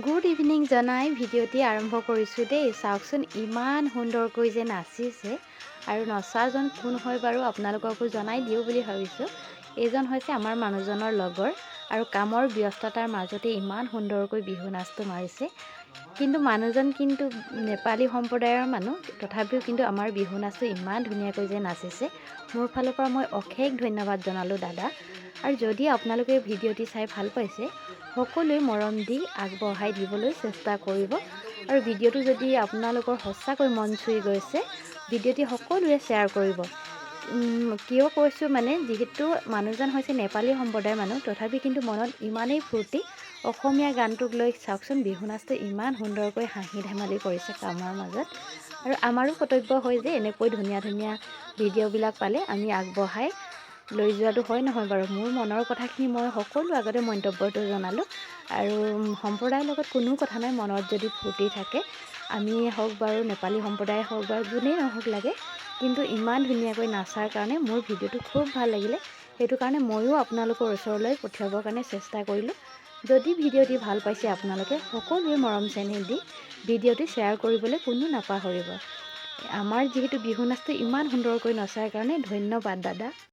Good evening জনাই ভিডিঅ'টি আৰম্ভ কৰিছোঁ দেই। চাওকচোন ইমান সুন্দৰকৈ যে নাচিছে আৰু নচাজন কোন হয় বাৰু আপোনালোককো জনাই দিওঁ বুলি ভাবিছোঁ। এইজন হৈছে আমাৰ মানুহজনৰ লগৰ আৰু কামৰ ব্যস্ততাৰ মাজতে ইমান সুন্দৰকৈ বিহু নাচটো মাৰিছে। কিন্তু মানুহজন কিন্তু নেপালী সম্প্ৰদায়ৰ মানুহ, তথাপিও কিন্তু আমাৰ বিহু নাচটো ইমান ধুনীয়াকৈ যে নাচিছে, মোৰ ফালৰ পৰা মই অশেষ ধন্যবাদ জনালোঁ দাদা। আৰু যদি আপোনালোকে ভিডিঅ'টি চাই ভাল পাইছে, সকলোৱে মৰম দি আগবঢ়াই দিবলৈ চেষ্টা কৰিব। আৰু ভিডিঅ'টো যদি আপোনালোকৰ সঁচাকৈ মন চুই গৈছে, ভিডিঅ'টি সকলোৱে শ্বেয়াৰ কৰিব। কিয় কৈছোঁ মানে, যিহেতু মানুহজন হৈছে নেপালী সম্প্ৰদায়ৰ মানুহ, তথাপি কিন্তু মনত ইমানেই ফূৰ্তি। অসমীয়া গানটোক লৈ চাওকচোন বিহু নাচটো ইমান সুন্দৰকৈ হাঁহি ধেমালি কৰিছে কামৰ মাজত। আৰু আমাৰো কৰ্তব্য হয় যে এনেকৈ ধুনীয়া ধুনীয়া ভিডিঅ'বিলাক পালে আমি আগবঢ়াই লৈ যোৱাটো হয় নহয় বাৰু। মোৰ মনৰ কথাখিনি মই সকলো আগতে মন্তব্যটো জনালোঁ। আৰু সম্প্ৰদায়ৰ লগত কোনো কথা নাই, মনত যদি ফূৰ্তি থাকে, আমিয়ে হওক বাৰু নেপালী সম্প্ৰদায়ে হওক বাৰু যোনেই নহওক লাগে, কিন্তু ইমান ধুনীয়াকৈ নাচাৰ কাৰণে মোৰ ভিডিঅ'টো খুব ভাল লাগিলে। সেইটো কাৰণে ময়ো আপোনালোকৰ ওচৰলৈ পঠিয়াবৰ কাৰণে চেষ্টা কৰিলোঁ। যদি ভিডিঅ'টি ভাল পাইছে আপোনালোকে সকলোৱে মৰম চেনেহ দি ভিডিঅ'টি শ্বেয়াৰ কৰিবলৈ কোনো নাপাহৰিব। আমাৰ যিহেতু বিহু নাচটো ইমান সুন্দৰকৈ নচাৰ কাৰণে ধন্যবাদ দাদা।